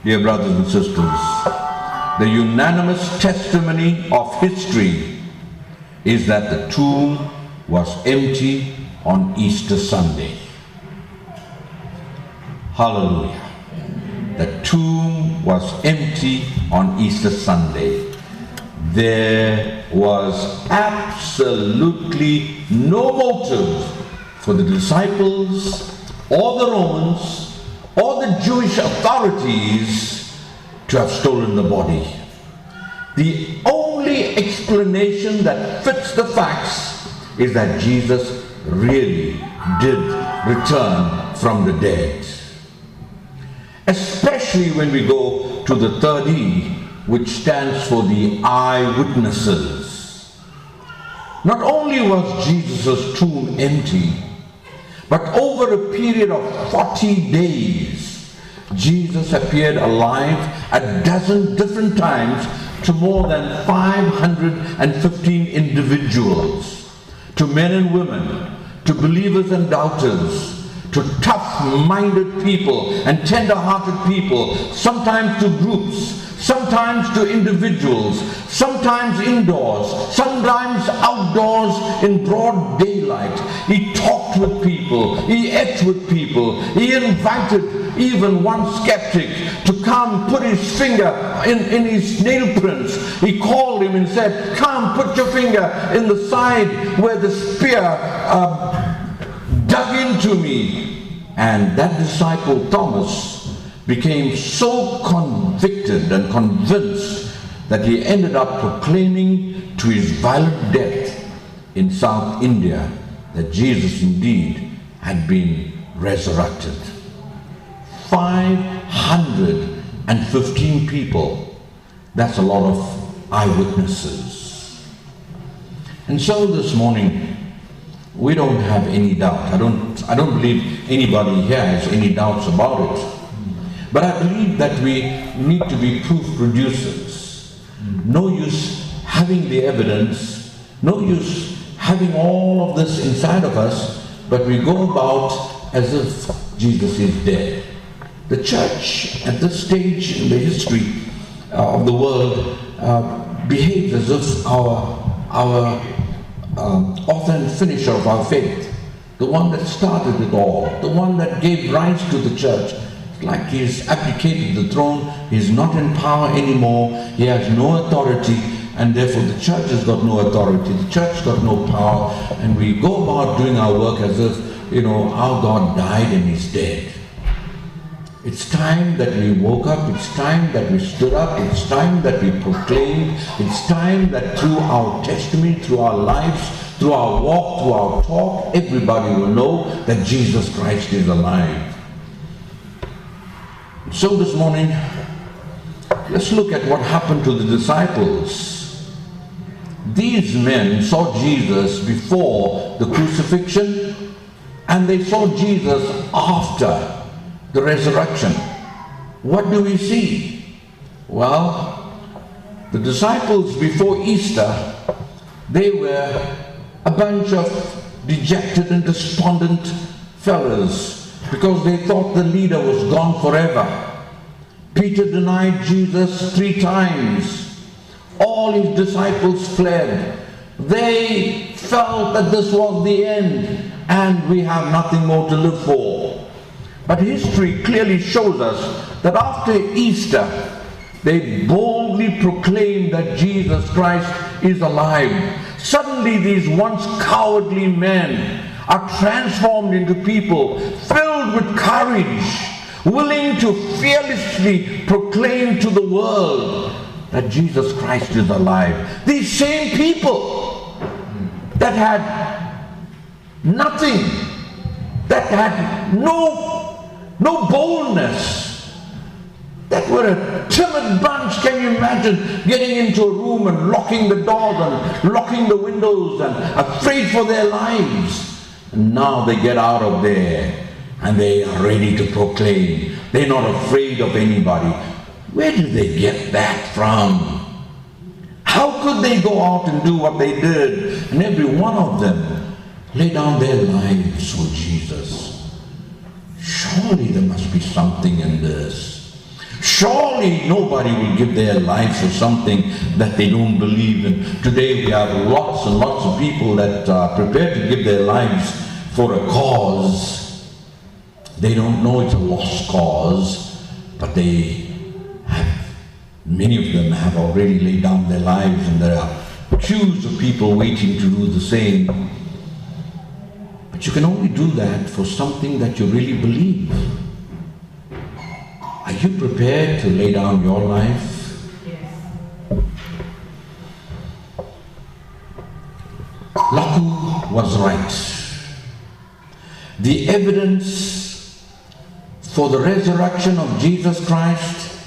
Dear brothers and sisters, the unanimous testimony of history is that the tomb was empty on Easter Sunday. Hallelujah. The tomb was empty on Easter Sunday. There was absolutely no motive for the disciples or the Romans or the Jewish authorities to have stolen the body. The only explanation that fits the facts is that Jesus really did return from the dead. Especially when we go to the third E, which stands for the eyewitnesses. Not only was Jesus' tomb empty, but over a period of 40 days, Jesus appeared alive a dozen different times to more than 515 individuals, to men and women, to believers and doubters, to tough-minded people and tender-hearted people, sometimes to groups, sometimes to individuals, sometimes indoors, sometimes outdoors in broad daylight. He talked with people, he ate with people, he invited even one skeptic to come put his finger in his nail prints. He called him and said, "Come, put your finger in the side where the spear dug into me." And that disciple Thomas became so convicted and convinced that he ended up proclaiming to his violent death in South India that Jesus indeed had been resurrected. 515 people, that's a lot of eyewitnesses. And so this morning, we don't have any doubt. I don't believe anybody here has any doubts about it. But I believe that we need to be proof producers. No use having the evidence, no use having all of this inside of us, but we go about as if Jesus is dead. The church at this stage in the history of the world behaves as if our author and finisher of our faith, the one that started it all, the one that gave rise to the church, like he's abdicated the throne, he's not in power anymore, he has no authority, and therefore the church has got no authority, the church has got no power, and we go about doing our work as if, our God died and he's dead. It's time that we woke up, it's time that we stood up, it's time that we proclaimed, it's time that through our testimony, through our lives, through our walk, through our talk, everybody will know that Jesus Christ is alive. So this morning, let's look at what happened to the disciples. These men saw Jesus before the crucifixion, and they saw Jesus after the resurrection. What do we see? Well, the disciples before Easter, they were a bunch of dejected and despondent fellows because they thought the leader was gone forever. Peter denied Jesus 3 times. All his disciples fled. They felt that this was the end and we have nothing more to live for. But history clearly shows us that after Easter, they boldly proclaimed that Jesus Christ is alive. Suddenly these once cowardly men are transformed into people filled with courage, willing to fearlessly proclaim to the world that Jesus Christ is alive. These same people that had nothing, that had no boldness, that were a timid bunch. Can you imagine getting into a room and locking the doors and locking the windows and afraid for their lives? And now they get out of there and they are ready to proclaim. They're not afraid of anybody. Where did they get that from? How could they go out and do what they did? And every one of them lay down their lives for Jesus. Surely there must be something in this. Surely nobody will give their lives for something that they don't believe in. Today we have lots and lots of people that are prepared to give their lives for a cause. They don't know it's a lost cause, but many of them have already laid down their lives, and there are queues of people waiting to do the same. But you can only do that for something that you really believe. Are you prepared to lay down your life? Yes. Laku was right. The evidence for the resurrection of Jesus Christ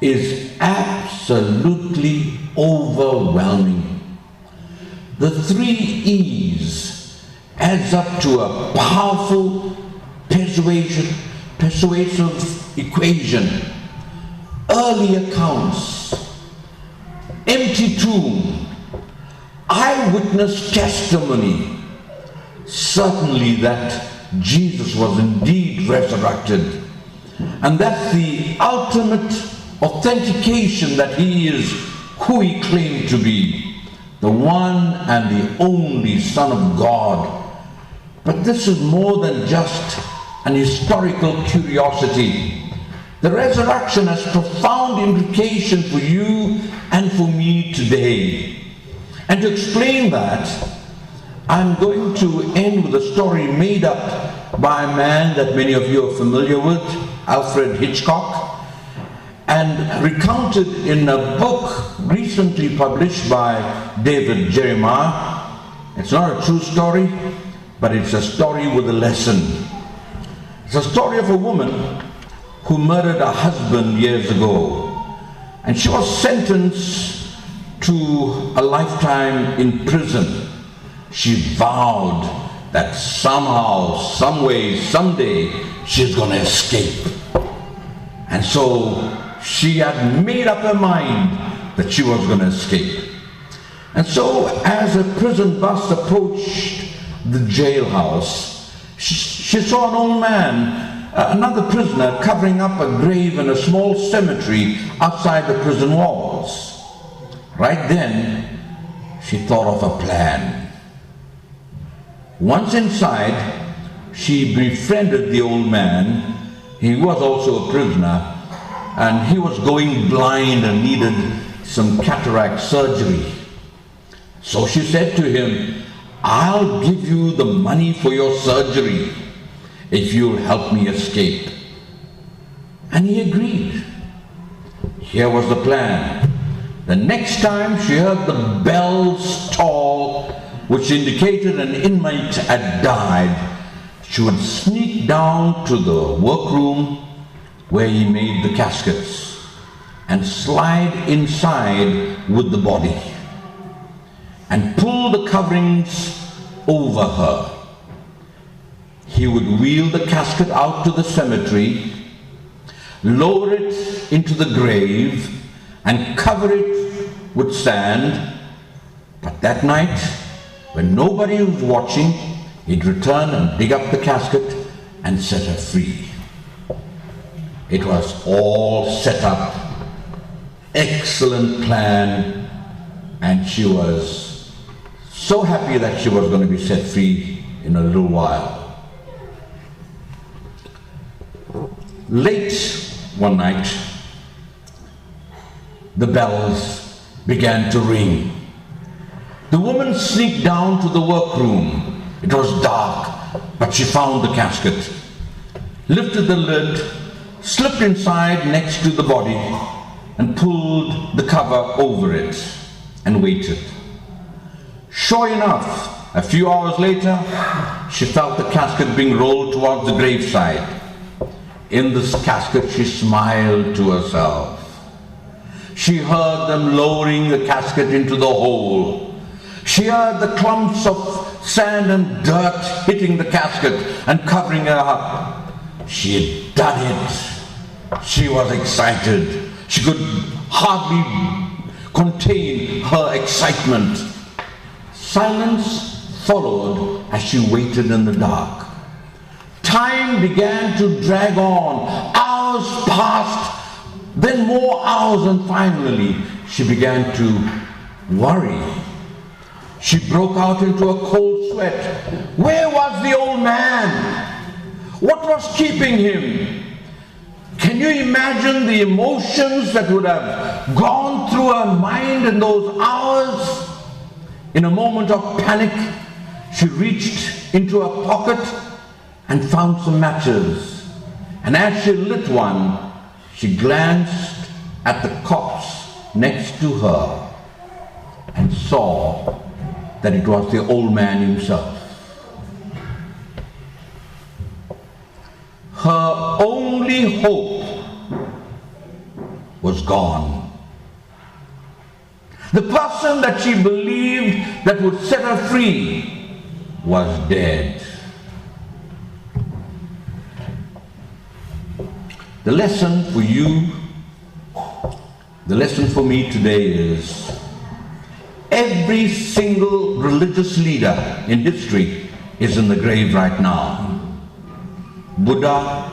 is absolutely overwhelming. The 3 E's adds up to a powerful persuasive equation. Early accounts, empty tomb, eyewitness testimony, certainly that Jesus was indeed resurrected. And that's the ultimate authentication that he is who he claimed to be, the one and the only Son of God. But this is more than just an historical curiosity. The resurrection has profound implication for you and for me today. And to explain that, I'm going to end with a story made up by a man that many of you are familiar with, Alfred Hitchcock, and recounted in a book recently published by David Jeremiah. It's not a true story, but it's a story with a lesson. It's a story of a woman who murdered her husband years ago, and she was sentenced to a lifetime in prison. She vowed that somehow, some way, someday, she's going to escape. And so she had made up her mind that she was going to escape. And so as a prison bus approached the jailhouse, she saw an old man, another prisoner, covering up a grave in a small cemetery outside the prison walls. Right then, she thought of a plan. Once inside, she befriended the old man. He was also a prisoner, and he was going blind and needed some cataract surgery. So she said to him, "I'll give you the money for your surgery if you'll help me escape." And he agreed. Here was the plan. The next time she heard the bells toll, which indicated an inmate had died, she would sneak down to the workroom where he made the caskets and slide inside with the body and pull the coverings over her. He would wheel the casket out to the cemetery, lower it into the grave, and cover it with sand. But that night, when nobody was watching, he'd return and dig up the casket and set her free. It was all set up. Excellent plan. And she was so happy that she was going to be set free in a little while. Late one night, the bells began to ring. The woman sneaked down to the workroom. It was dark, but she found the casket, lifted the lid, slipped inside next to the body, and pulled the cover over it and waited. Sure enough, a few hours later, she felt the casket being rolled towards the graveside. In this casket, she smiled to herself. She heard them lowering the casket into the hole. She heard the clumps of sand and dirt hitting the casket and covering her up. She had done it. She was excited. She could hardly contain her excitement. Silence followed as she waited in the dark. Time began to drag on. Hours passed, then more hours, and finally she began to worry. She broke out into a cold sweat. Where was the old man? What was keeping him? Can you imagine the emotions that would have gone through her mind in those hours? In a moment of panic, she reached into her pocket and found some matches. And as she lit one, she glanced at the corpse next to her and saw that it was the old man himself. Her only hope was gone. The person that she believed that would set her free was dead. The lesson for you, the lesson for me today is every single religious leader in history is in the grave right now. Buddha,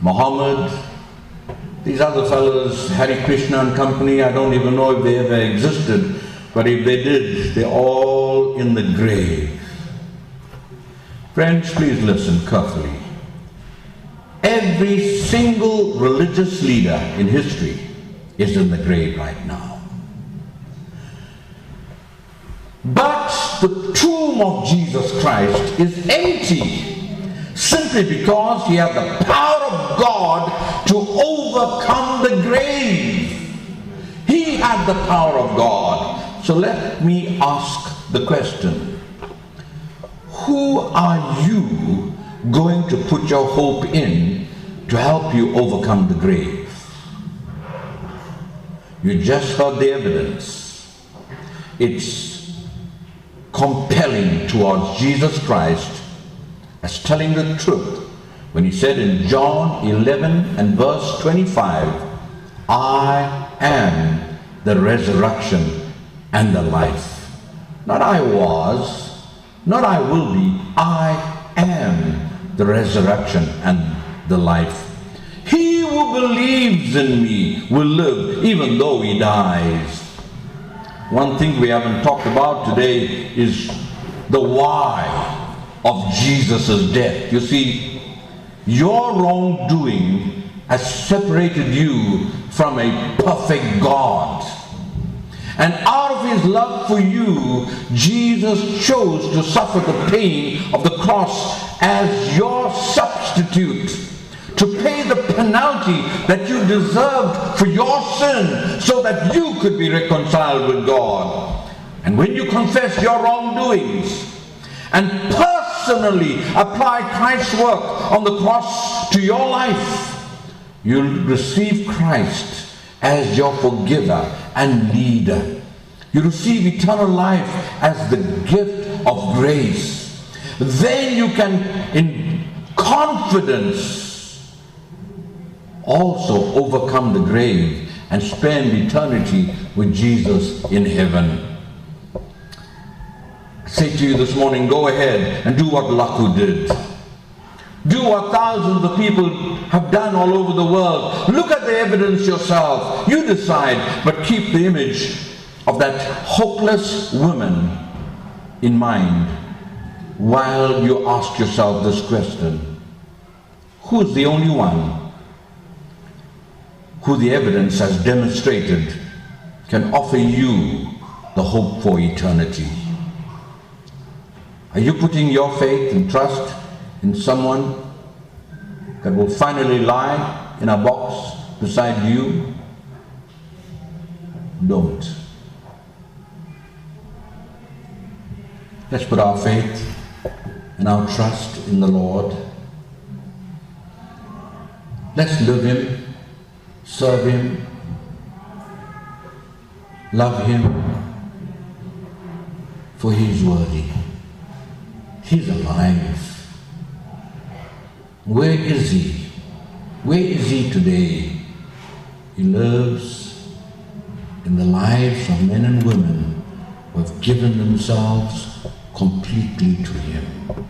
Muhammad, these other fellows, Hare Krishna and company, I don't even know if they ever existed, but if they did, they're all in the grave. Friends, please listen carefully. Every single religious leader in history is in the grave right now. But the tomb of Jesus Christ is empty, simply because he had the power of God to overcome the grave. He had the power of God. So let me ask the question, who are you going to put your hope in to help you overcome the grave? You just heard the evidence. It's compelling towards Jesus Christ as telling the truth when he said in John 11 and verse 25, I am the resurrection and the life. Not I was, not I will be, I am the resurrection and the life. He who believes in me will live even though he dies. One thing we haven't talked about today is the why of Jesus' death. You see, your wrongdoing has separated you from a perfect God. And out of his love for you, Jesus chose to suffer the pain of the cross as your substitute, to pay the penalty that you deserved for your sin so that you could be reconciled with God. And when you confess your wrongdoings and personally apply Christ's work on the cross to your life, you'll receive Christ as your forgiver and leader. You receive eternal life as the gift of grace. Then you can, in confidence, also overcome the grave and spend eternity with Jesus in heaven. I say to you this morning, go ahead and do what Laku did. Do what thousands of people have done all over the world. Look at the evidence yourself. You decide, but keep the image of that hopeless woman in mind while you ask yourself this question. Who's the only one who the evidence has demonstrated can offer you the hope for eternity? Are you putting your faith and trust in someone that will finally lie in a box beside you? Don't. Let's put our faith and our trust in the Lord. Let's live him, serve him, love him, for he is worthy. He's alive. Where is he? Where is he today? He lives in the lives of men and women who have given themselves completely to him.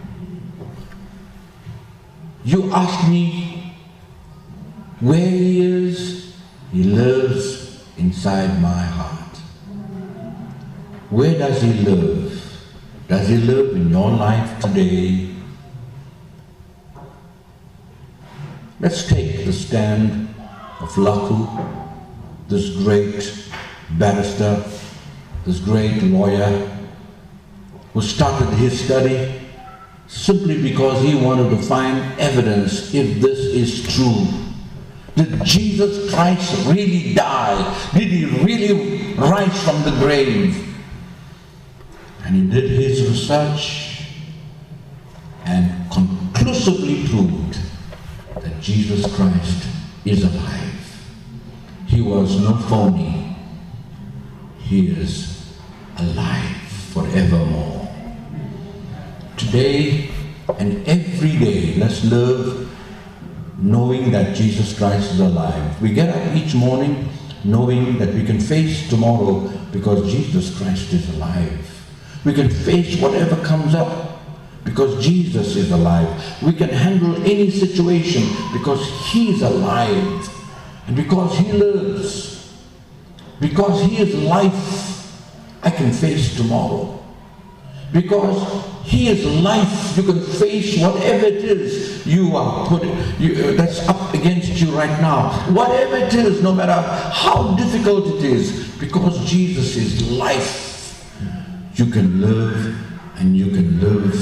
You ask me where he is, inside my heart. Where does He live? Does He live in your life today? Let's take the stand of Laku, this great barrister, this great lawyer, who started his study simply because he wanted to find evidence if this is true. Did Jesus Christ really die? Did He really rise from the grave? And he did his research and conclusively proved that Jesus Christ is alive. He was no phony. He is alive forevermore. Today and every day, let's live knowing that Jesus Christ is alive. We get up each morning knowing that we can face tomorrow because Jesus Christ is alive. We can face whatever comes up because Jesus is alive. We can handle any situation because He's alive. And because He lives, because He is life, I can face tomorrow. Because He is life, you can face whatever it is you are that's up against you right now. Whatever it is, no matter how difficult it is, because Jesus is life, you can live, and you can live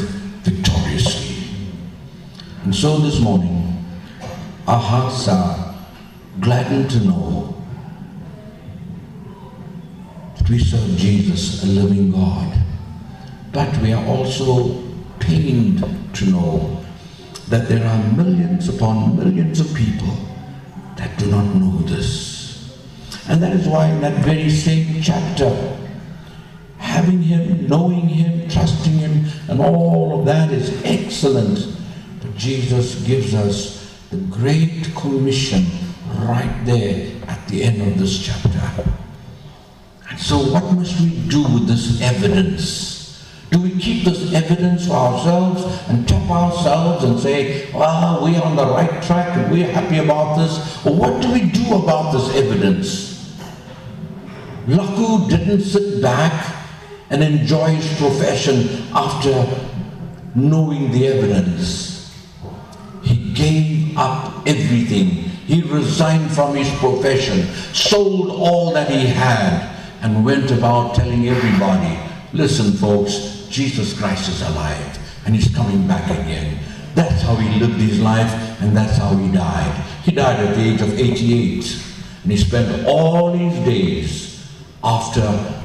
victoriously. And so this morning, our hearts are gladdened to know that we serve Jesus, a living God. But we are also pained to know that there are millions upon millions of people that do not know this. And that is why in that very same chapter, having Him, knowing Him, trusting Him, and all of that is excellent. But Jesus gives us the Great Commission right there at the end of this chapter. And so what must we do with this evidence? Do we keep this evidence for ourselves and tap ourselves and say, well, we're on the right track and we're happy about this? Or what do we do about this evidence? Laku didn't sit back and enjoy his profession after knowing the evidence. He gave up everything. He resigned from his profession, sold all that he had, and went about telling everybody, listen folks, Jesus Christ is alive and He's coming back again. That's how he lived his life, and that's how he died. He died at the age of 88, and he spent all his days after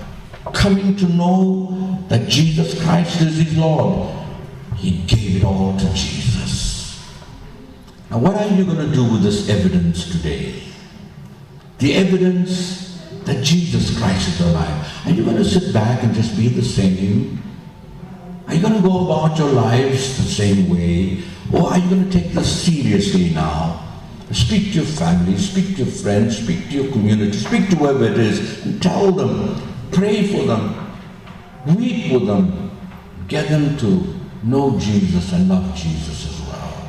coming to know that Jesus Christ is his Lord. He gave it all to Jesus. Now what are you going to do with this evidence today? The evidence that Jesus Christ is alive. Are you going to sit back and just be the same? Are you going to go about your lives the same way? Or are you going to take this seriously now? Speak to your family, speak to your friends, speak to your community, speak to whoever it is, and tell them, pray for them, weep with them, get them to know Jesus and love Jesus as well.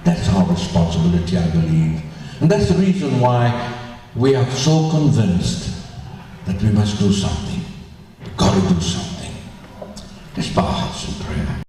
That's our responsibility, I believe. And that's the reason why we are so convinced that we must do something. We've got to do something. Let's bow our hearts in prayer.